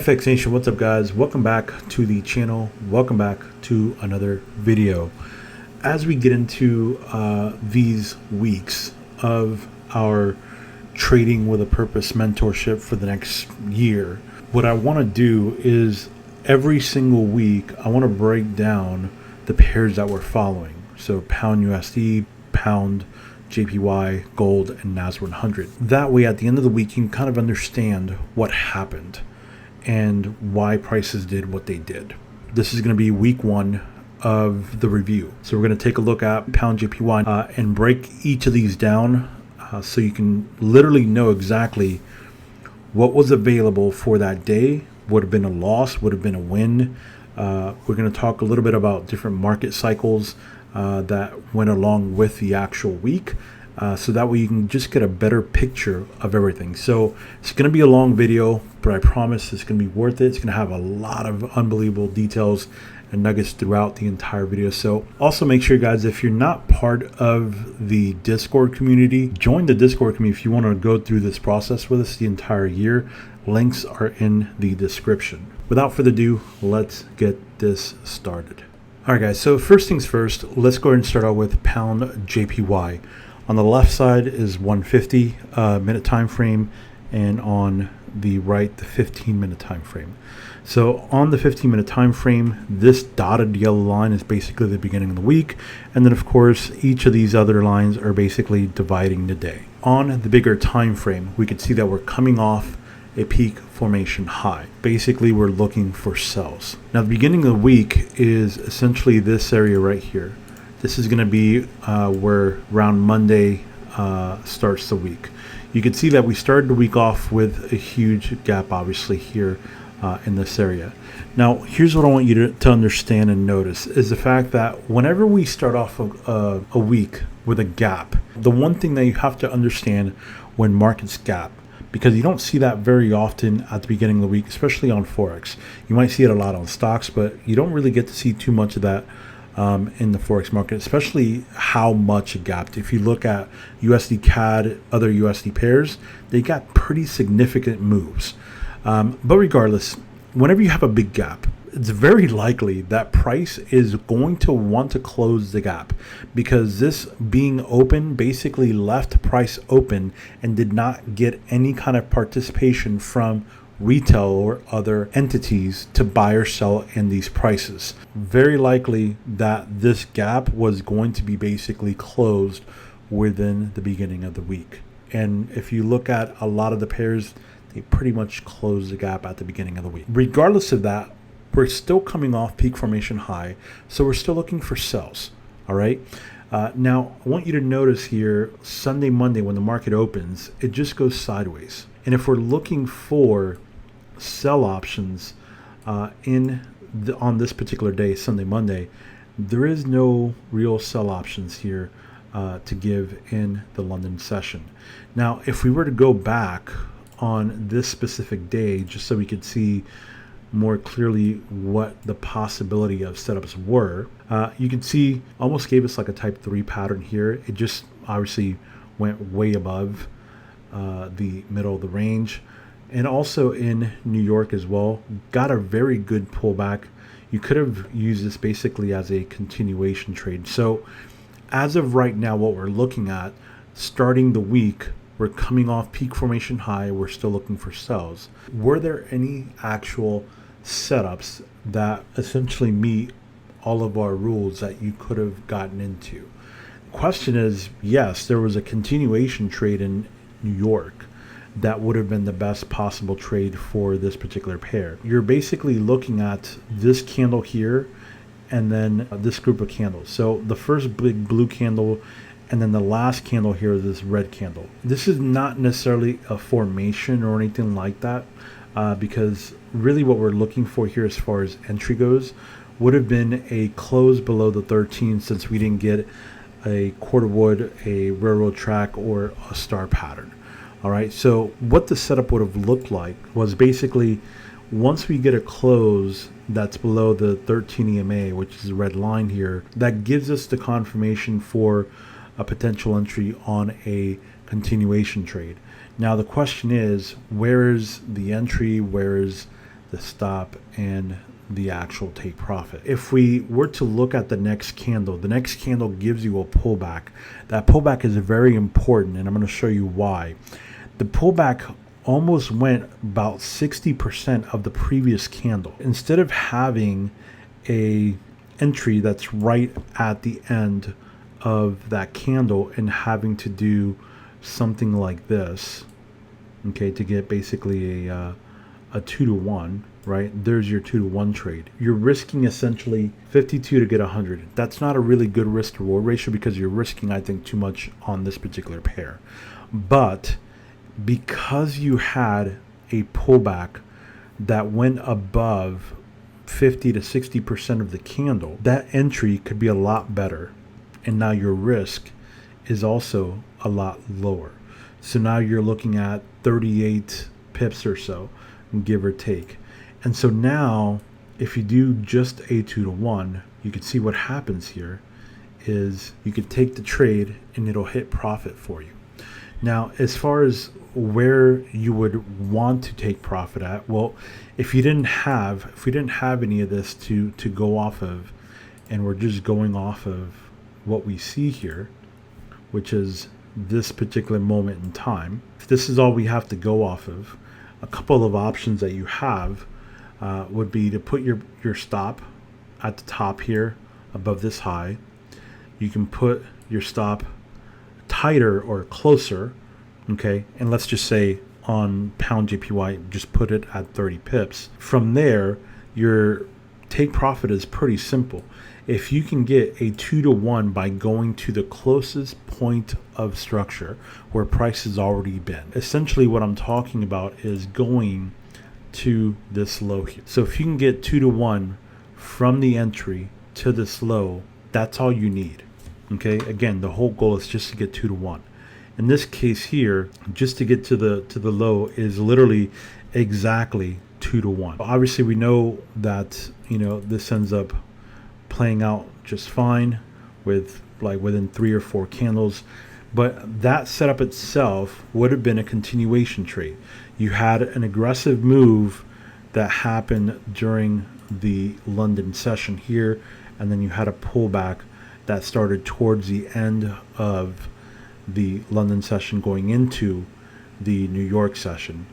FX Nation, what's up guys? Welcome back to the channel. Welcome back to another video. As we get into these weeks of our trading with a purpose mentorship for the next year, what I want to do is every single week I want to break down the pairs that we're following. So pound USD, pound JPY, gold, and NAS 100. That way at the end of the week you can kind of understand what happened and why prices did what they did. This is going to be week one of the review. So we're going to take a look at pound JPY and break each of these down so you can literally know exactly what was available for that day, would have been a loss, would have been a win. We're going to talk a little bit about different market cycles that went along with the actual week. So that way you can just get a better picture of everything. So it's going to be a long video, but I promise it's going to be worth it. It's going to have a lot of unbelievable details and nuggets throughout the entire video. So also make sure, guys, if you're not part of the Discord community, join the Discord community if you want to go through this process with us the entire year. Links are in the description. Without further ado, let's get this started. All right, guys, so first things first, let's go ahead and start out with pound JPY. On the left side is 150 minute time frame, and on the right, the 15-minute time frame. So on the 15-minute time frame, this dotted yellow line is basically the beginning of the week, and then of course each of these other lines are basically dividing the day. On the bigger time frame, we can see that we're coming off a peak formation high. Basically, we're looking for sells. Now, the beginning of the week is essentially this area right here. This is going to be where around Monday starts the week. You can see that we started the week off with a huge gap, obviously, here in this area. Now, here's what I want you to understand and notice is the fact that whenever we start off a week with a gap, the one thing that you have to understand when markets gap, because you don't see that very often at the beginning of the week, especially on Forex. You might see it a lot on stocks, but you don't really get to see too much of that in the Forex market, especially how much it gapped. If you look at USD CAD, other USD pairs, they got pretty significant moves. But regardless, whenever you have a big gap, it's very likely that price is going to want to close the gap, because this being open basically left price open and did not get any kind of participation from retail or other entities to buy or sell in these prices. Very likely that this gap was going to be basically closed within the beginning of the week. And if you look at a lot of the pairs, they pretty much closed the gap at the beginning of the week. Regardless of that, we're still coming off peak formation high, so we're still looking for sells. All right. Now, I want you to notice here, Sunday, Monday, when the market opens, it just goes sideways. And if we're looking for sell options on this particular day, Sunday, Monday, there is no real sell options here to give in the London session. Now, if we were to go back on this specific day, just so we could see more clearly what the possibility of setups were, you can see almost gave us like a type 3 pattern here. It just obviously went way above the middle of the range, and also in New York as well, got a very good pullback. You could have used this basically as a continuation trade. So as of right now, what we're looking at starting the week, we're coming off peak formation high. We're still looking for sells. Were there any actual setups that essentially meet all of our rules that you could have gotten into? Question is, yes, there was a continuation trade in New York that would have been the best possible trade for this particular pair. You're basically looking at this candle here and then this group of candles. So the first big blue candle and then the last candle here is this red candle. This is not necessarily a formation or anything like that, because really what we're looking for here as far as entry goes would have been a close below the 13, since we didn't get a quarter wood, a railroad track, or a star pattern. All right, so what the setup would have looked like was basically once we get a close that's below the 13 EMA, which is the red line here, that gives us the confirmation for a potential entry on a continuation trade. Now the question is, where is the entry? Where is the stop, and the actual take profit. If we were to look at the next candle gives you a pullback. That pullback is very important, and I'm going to show you why. The pullback almost went about 60% of the previous candle. Instead of having a entry that's right at the end of that candle and having to do something like this, okay, to get basically a 2-to-1, right? There's your 2-to-1 trade. You're risking essentially 52 to get 100. That's not a really good risk to reward ratio because you're risking, I think, too much on this particular pair. But because you had a pullback that went above 50 to 60% of the candle, that entry could be a lot better. And now your risk is also a lot lower. So now you're looking at 38 pips or so, give or take. And so now if you do just a 2-to-1, you can see what happens here is you could take the trade and it'll hit profit for you. Now, as far as where you would want to take profit at, well, if we didn't have any of this to go off of, and we're just going off of what we see here, which is this particular moment in time, if this is all we have to go off of, a couple of options that you have would be to put your stop at the top here above this high. You can put your stop tighter or closer, okay, and let's just say on pound JPY, just put it at 30 pips. From there, your take profit is pretty simple. If you can get a 2-to-1 by going to the closest point of structure where price has already been, essentially what I'm talking about is going to this low here. So if you can get 2-to-1 from the entry to this low, that's all you need. Okay, again, the whole goal is just to get 2-to-1. In this case here, just to get to the low is literally exactly 2-to-1. Obviously, we know that this ends up playing out just fine with like within 3 or 4 candles, but that setup itself would have been a continuation trade. You had an aggressive move that happened during the London session here, and then you had a pullback that started towards the end of the London session going into the New York session.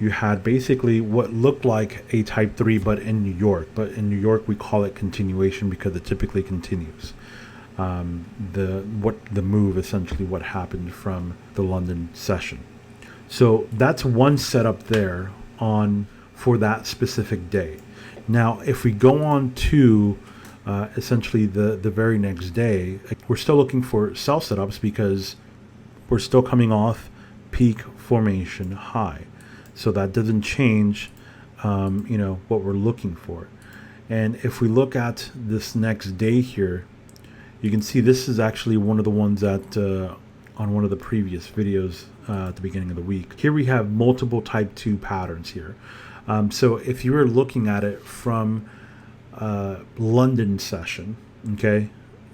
You had basically what looked like a type 3 but in New York. But in New York we call it continuation because it typically continues. The move, essentially what happened from the London session. So that's one setup there for that specific day. Now if we go on to essentially the very next day, we're still looking for sell setups because we're still coming off peak formation high. So that doesn't change, what we're looking for. And if we look at this next day here, you can see this is actually one of the ones that on one of the previous videos at the beginning of the week. Here we have multiple type 2 patterns here. So if you were looking at it from London session, okay,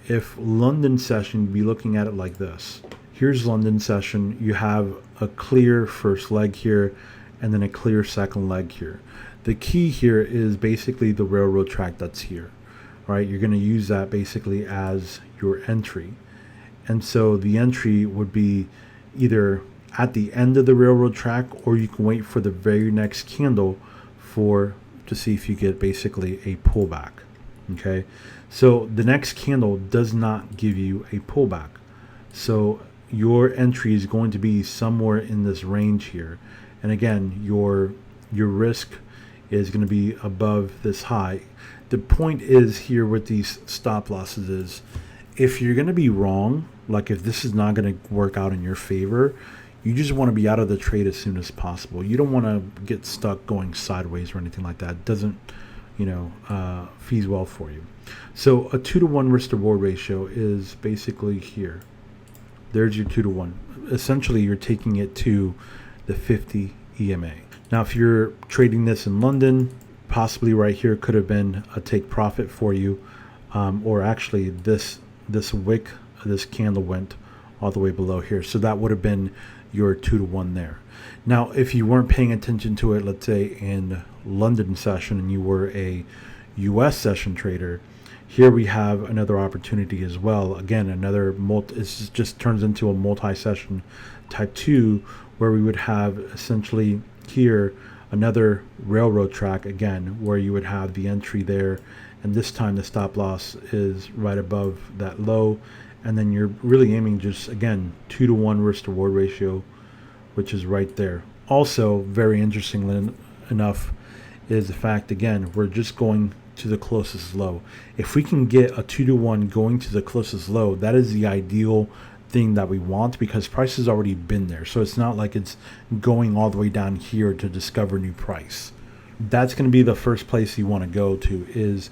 if London session, you'd be looking at it like this. Here's London session. You have a clear first leg here and then a clear second leg here. The key here is basically the railroad track that's here, right? You're going to use that basically as your entry. And so the entry would be either at the end of the railroad track, or you can wait for the very next candle to see if you get basically a pullback. Okay, so the next candle does not give you a pullback, so your entry is going to be somewhere in this range here. And again, your risk is going to be above this high. The point is here with these stop losses is if you're going to be wrong, like if this is not going to work out in your favor, you just want to be out of the trade as soon as possible. You don't want to get stuck going sideways or anything like that. It doesn't, fees well for you. So a 2-to-1 risk to reward ratio is basically here. There's your 2-to-1. Essentially, you're taking it to the 50 EMA. Now, if you're trading this in London, possibly right here could have been a take profit for you, or actually this wick, this candle went all the way below here. So that would have been your 2-to-1 there. Now, if you weren't paying attention to it, let's say in London session and you were a US session trader, here we have another opportunity as well. Again, another it just turns into a multi-session type 2, where we would have essentially here another railroad track again, where you would have the entry there, and this time the stop loss is right above that low, and then you're really aiming just again 2-to-1 risk to reward ratio, which is right there. Also, very interestingly enough, is the fact again we're just going to the closest low. If we can get a 2-to-1 going to the closest low, that is the ideal thing that we want, because price has already been there. So it's not like it's going all the way down here to discover new price. That's going to be the first place you want to go to, is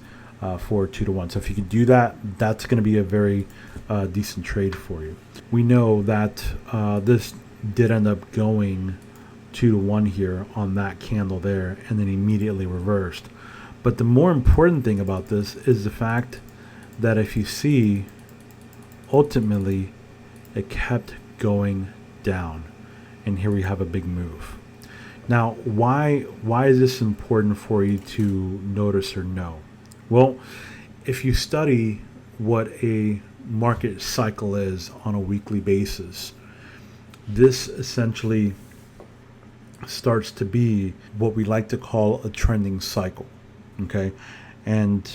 for 2-to-1. So if you can do that, that's going to be a very decent trade for you. We know that this did end up going 2-to-1 here on that candle there, and then immediately reversed. But the more important thing about this is the fact that if you see, ultimately it kept going down, and here we have a big move. Now, why is this important for you to notice or know? Well, if you study what a market cycle is on a weekly basis, this essentially starts to be what we like to call a trending cycle. Okay, and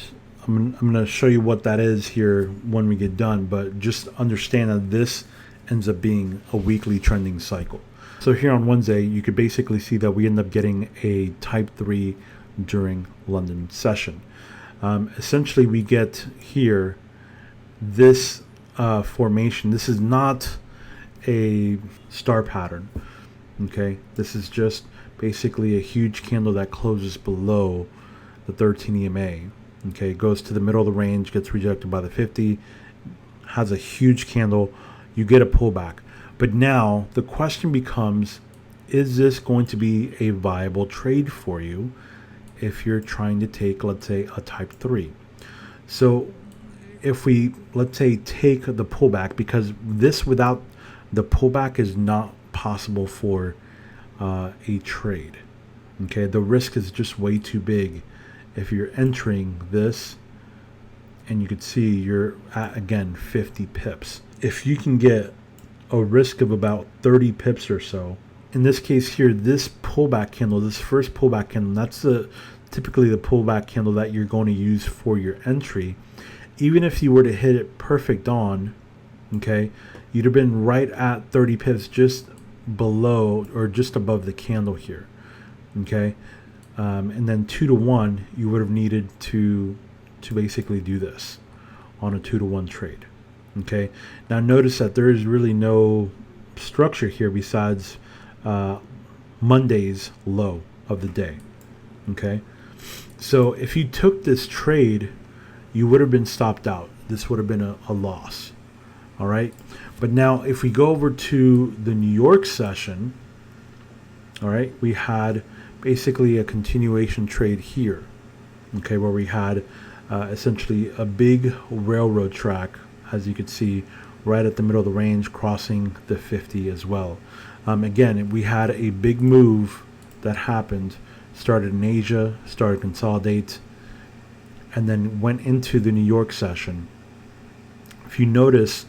I'm going to show you what that is here when we get done, but just understand that this ends up being a weekly trending cycle. So here on Wednesday, you could basically see that we end up getting a type 3 during London session. Essentially, we get here this formation. This is not a star pattern. Okay, this is just basically a huge candle that closes below the 13 EMA. Okay, goes to the middle of the range, gets rejected by the 50, has a huge candle, you get a pullback. But now the question becomes, is this going to be a viable trade for you if you're trying to take, let's say, a type 3? So if we, let's say, take the pullback, because this without the pullback is not possible for a trade. Okay, the risk is just way too big. If you're entering this, and you could see you're at, again, 50 pips. If you can get a risk of about 30 pips or so, in this case here, this pullback candle, this first pullback candle, that's typically the pullback candle that you're going to use for your entry. Even if you were to hit it perfect on, okay, you'd have been right at 30 pips, just below or just above the candle here. Okay, and then 2-to-1, you would have needed to basically do this on a 2-to-1 trade. Okay, now notice that there is really no structure here besides Monday's low of the day. Okay, so if you took this trade, you would have been stopped out. This would have been a loss. All right, but now if we go over to the New York session, all right, we had basically a continuation trade here, okay, where we had essentially a big railroad track, as you could see, right at the middle of the range, crossing the 50 as well. Again, we had a big move that happened, started in Asia, started consolidate, and then went into the New York session. If you notice,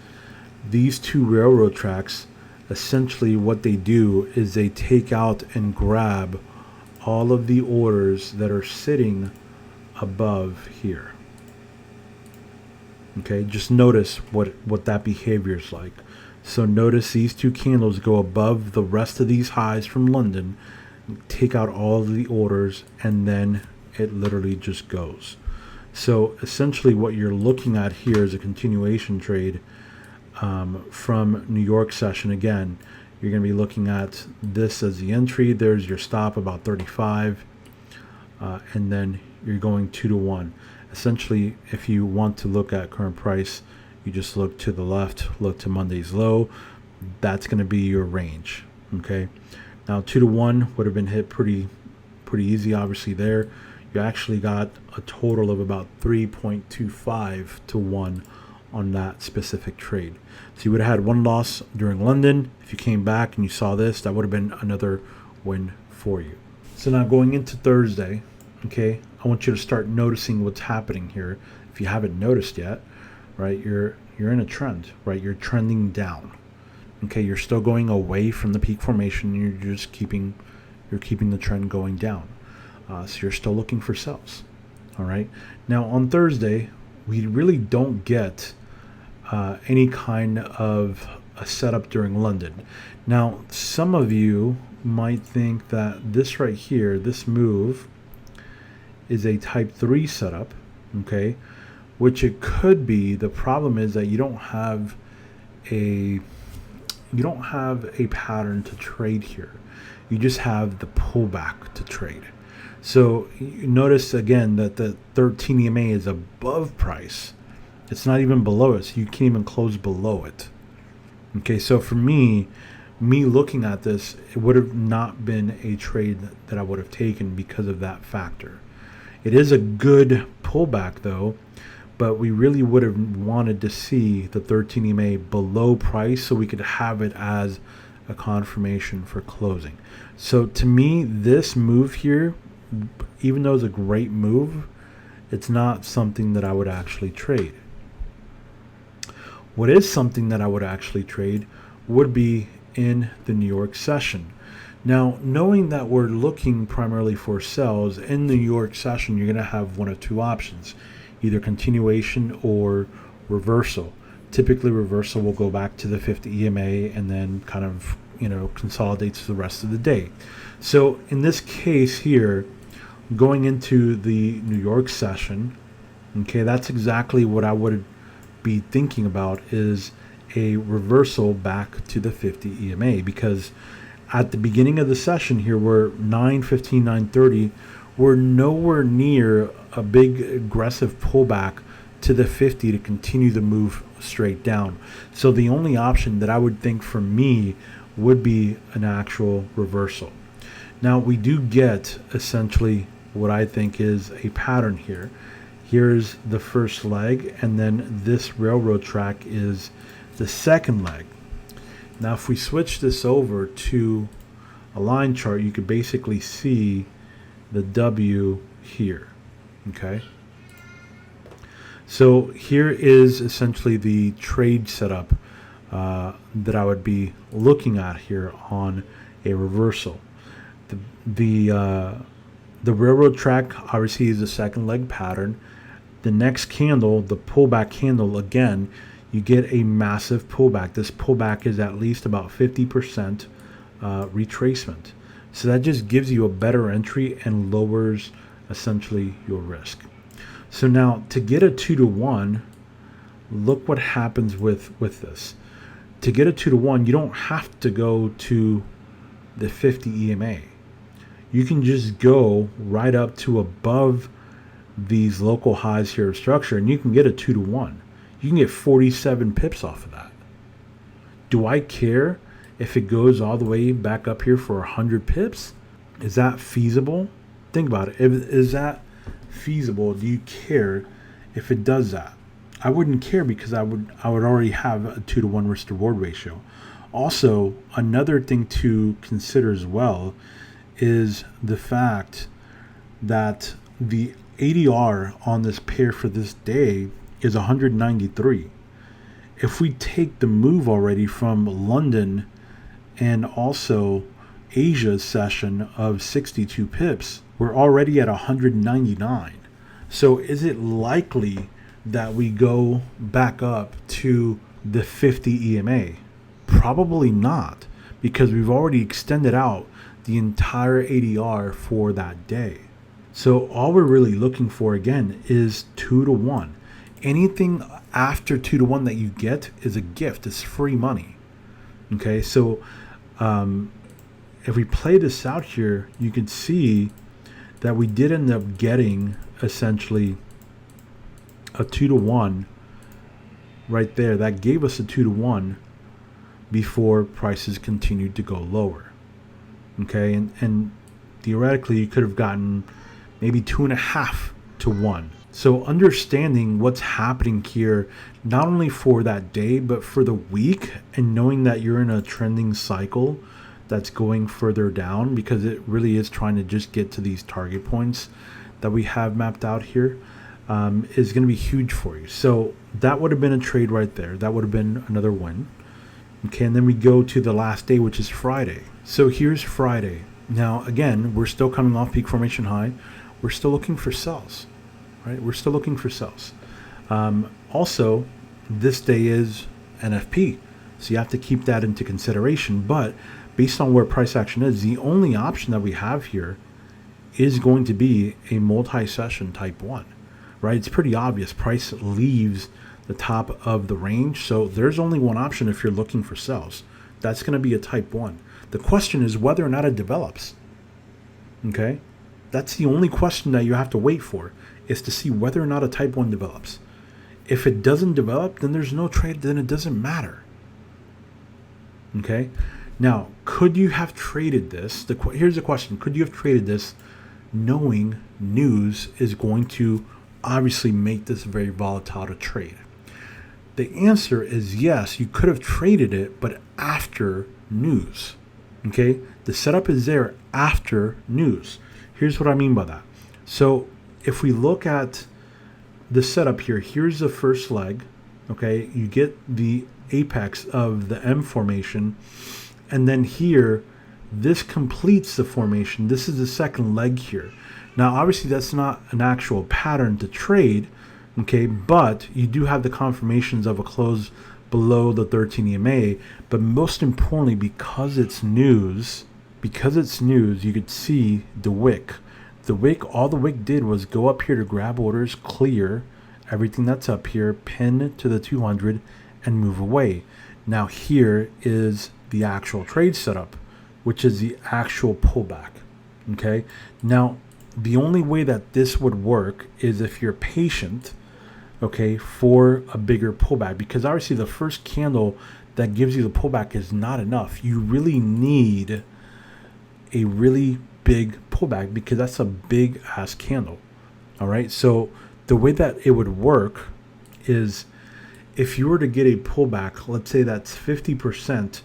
these two railroad tracks, essentially what they do is they take out and grab all of the orders that are sitting above here. Okay, just notice what that behavior is like. So notice these two candles go above the rest of these highs from London, take out all of the orders, and then it literally just goes. So essentially what you're looking at here is a continuation trade from New York session. Again, you're going to be looking at this as the entry. There's your stop about 35, and then you're going 2-to-1. Essentially, if you want to look at current price, you just look to the left, look to Monday's low. That's going to be your range. Okay, now 2-to-1 would have been hit pretty easy, obviously. There you actually got a total of about 3.25 to 1 on that specific trade. So you would have had one loss during London. If you came back and you saw this, that would have been another win for you. So now going into Thursday, okay, I want you to start noticing what's happening here. If you haven't noticed yet, right, you're in a trend, right? You're trending down. Okay, you're still going away from the peak formation. You're keeping the trend going down. So you're still looking for sells. All right. Now on Thursday, we really don't get any kind of a setup during London. Now, some of you might think that this right here, this move, is a type 3 setup, okay, which it could be. The problem is that you don't have a pattern to trade here. You just have the pullback to trade. So you notice again that the 13 EMA is above price. It's not even below it, so you can't even close below it. Okay, so for me looking at this, it would have not been a trade that I would have taken because of that factor. It is a good pullback though, but we really would have wanted to see the 13 EMA below price so we could have it as a confirmation for closing. So to me, this move here, even though it's a great move, it's not something that I would actually trade. What is something that I would actually trade would be in the New York session. Now, knowing that we're looking primarily for sells in the New York session, you're going to have one of two options, either continuation or reversal. Typically, reversal will go back to the 50 EMA and then kind of, consolidates the rest of the day. So in this case here, going into the New York session, okay, that's exactly what I would be thinking about, is a reversal back to the 50 EMA, because at the beginning of the session here, we're 9:15, 9:30, we're nowhere near a big aggressive pullback to the 50 to continue the move straight down. So the only option that I would think for me would be an actual reversal. Now we do get essentially what I think is a pattern here. Here's the first leg, and then this railroad track is the second leg. Now if we switch this over to a line chart, you could basically see the W here. Okay, so here is essentially the trade setup that I would be looking at here on a reversal. The railroad track obviously is the second leg pattern. The next candle, the pullback candle, again, you get a massive pullback. This pullback is at least about 50% retracement. So that just gives you a better entry and lowers essentially your risk. So now to get a 2-to-1, look what happens with this. To get a 2-to-1, you don't have to go to the 50 EMA. You can just go right up to above these local highs here of structure, and you can get a 2-to-1. You can get 47 pips off of that. Do I care if it goes all the way back up here for 100 pips? Is that feasible? Think about it. Is that feasible? Do you care if it does that? I wouldn't care, because I would already have a 2-to-1 risk to reward ratio. Also, another thing to consider as well is the fact that the ADR on this pair for this day is 193. If we take the move already from London and also Asia's session of 62 pips, we're already at 199. So is it likely that we go back up to the 50 EMA? Probably not, because we've already extended out the entire ADR for that day. So all we're really looking for again is 2-to-1. Anything after 2-to-1 that you get is a gift. It's free money. Okay, so if we play this out here, you can see that we did end up getting essentially a 2-to-1 right there. That gave us a 2-to-1 before prices continued to go lower. Okay, and theoretically you could have gotten maybe 2.5-to-1. So understanding what's happening here, not only for that day, but for the week, and knowing that you're in a trending cycle, that's going further down, because it really is trying to just get to these target points that we have mapped out here, is going to be huge for you. So that would have been a trade right there. That would have been another win. Okay, and then we go to the last day, which is Friday. So here's Friday. Now, again, we're still coming off peak formation high. We're still looking for sells, right? We're still looking for sells. Also, this day is NFP, so you have to keep that into consideration. But based on where price action is, the only option that we have here is going to be a multi-session type 1, right? It's pretty obvious. Price leaves the top of the range, so there's only one option if you're looking for sells. That's going to be a type 1. The question is whether or not it develops. Okay? That's the only question that you have to wait for, is to see whether or not a type 1 develops. If it doesn't develop, then there's no trade, then it doesn't matter. Okay? Now, could you have traded this? Here's the question. Could you have traded this knowing news is going to obviously make this very volatile to trade? The answer is yes, you could have traded it, but after news. Okay? The setup is there after news. Here's what I mean by that. So if we look at the setup here, here's the first leg. Okay? You get the apex of the M formation, and then here, this completes the formation. This is the second leg here. Now, obviously, that's not an actual pattern to trade, okay, but you do have the confirmations of a close below the 13 EMA. But most importantly, because it's news, you could see the wick. All the wick did was go up here to grab orders, clear everything that's up here, pin to the 200, and move away. Now, here is the actual trade setup, which is the actual pullback. Okay. Now, the only way that this would work is if you're patient, okay, for a bigger pullback, because obviously the first candle that gives you the pullback is not enough. You really need a really big pullback, because that's a big ass candle. All right. So the way that it would work is, if you were to get a pullback, let's say that's 50%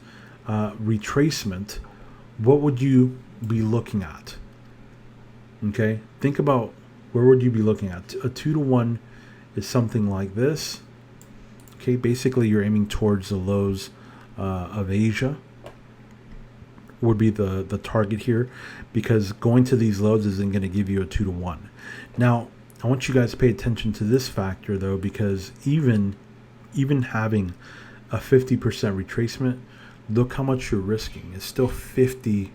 retracement, what would you be looking at? Okay, think about, where would you be looking at? A 2-to-1 is something like this. Okay, basically you're aiming towards the lows of Asia would be the target here, because going to these lows isn't going to give you a 2-to-1. Now, I want you guys to pay attention to this factor though, because even having a 50% retracement, look how much you're risking. It's still 50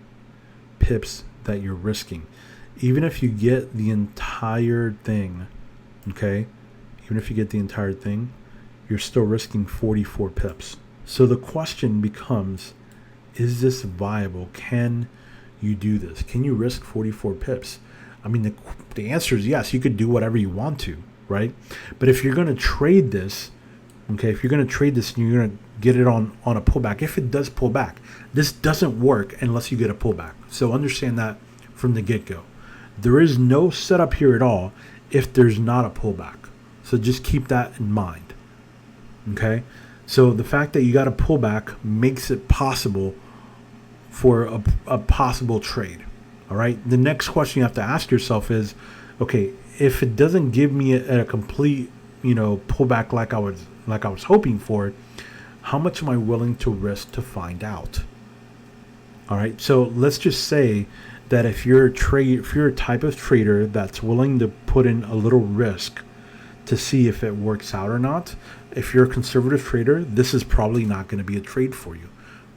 pips that you're risking. Even if you get the entire thing, okay, even if you get the entire thing, you're still risking 44 pips. So the question becomes, is this viable? Can you do this? Can you risk 44 pips? I mean, the answer is yes. You could do whatever you want to, right? But if you're going to trade this, okay, if you're going to trade this and you're going to get it on a pullback, if it does pull back, this doesn't work unless you get a pullback. So understand that from the get-go. There is no setup here at all if there's not a pullback. So just keep that in mind. Okay? So the fact that you got a pullback makes it possible for a possible trade. All right? The next question you have to ask yourself is, okay, if it doesn't give me a complete, pullback like I was hoping for, how much am I willing to risk to find out? All right, so let's just say that if you're a type of trader that's willing to put in a little risk to see if it works out or not, if you're a conservative trader, this is probably not going to be a trade for you.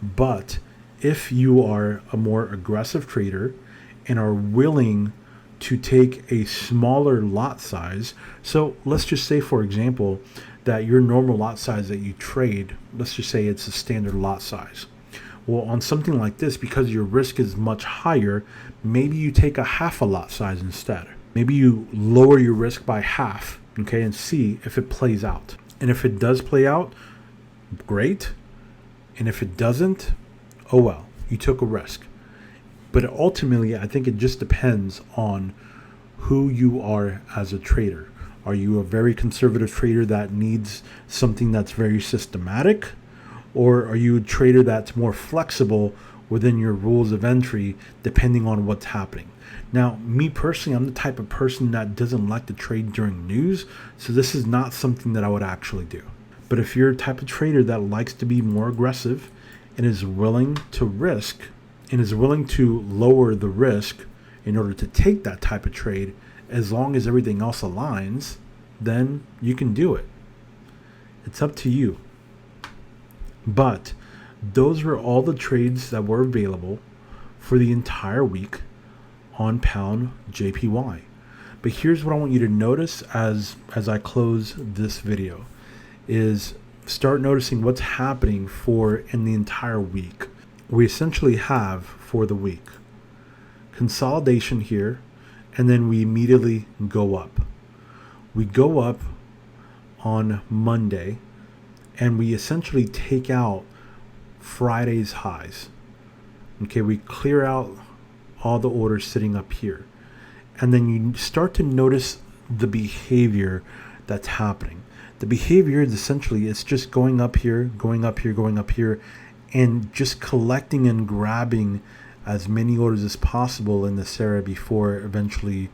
But if you are a more aggressive trader and are willing to take a smaller lot size, so let's just say, for example, that your normal lot size that you trade, let's just say it's a standard lot size. Well, on something like this, because your risk is much higher, maybe you take a half a lot size instead. Maybe you lower your risk by half, okay, and see if it plays out. And if it does play out, great. And if it doesn't, oh well, you took a risk. But ultimately, I think it just depends on who you are as a trader. Are you a very conservative trader that needs something that's very systematic? Or are you a trader that's more flexible within your rules of entry depending on what's happening. Now, me personally, I'm the type of person that doesn't like to trade during news, so this is not something that I would actually do. But if you're a type of trader that likes to be more aggressive and is willing to risk and is willing to lower the risk in order to take that type of trade, as long as everything else aligns, then you can do it. It's up to you. But those were all the trades that were available for the entire week on pound JPY. But here's what I want you to notice as I close this video is start noticing what's happening for in the entire week. We essentially have for the week consolidation here, and then we immediately go up. We go up on Monday, and we essentially take out Friday's highs. Okay, we clear out all the orders sitting up here, and then you start to notice the behavior that's happening. The behavior is essentially it's just going up here, going up here, going up here, and just collecting and grabbing as many orders as possible in this area before eventually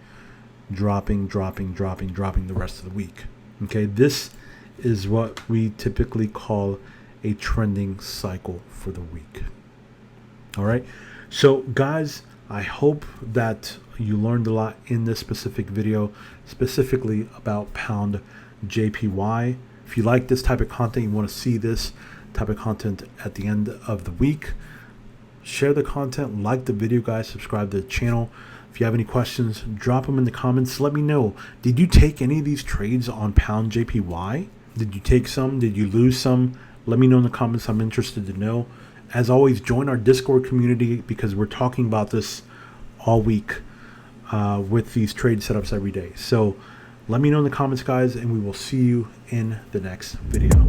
dropping the rest of the week. Okay, this is what we typically call a trending cycle for the week. All right, so guys, I hope that you learned a lot in this specific video, specifically about pound JPY. If you like this type of content, you want to see this type of content at the end of the week, share the content, like the video, guys, subscribe to the channel. If you have any questions, drop them in the comments. Let me know. Did you take any of these trades on pound JPY? Did you take some? Did you lose some? Let me know in the comments. I'm interested to know. As always, join our Discord community because we're talking about this all week with these trade setups every day. So let me know in the comments, guys, and we will see you in the next video.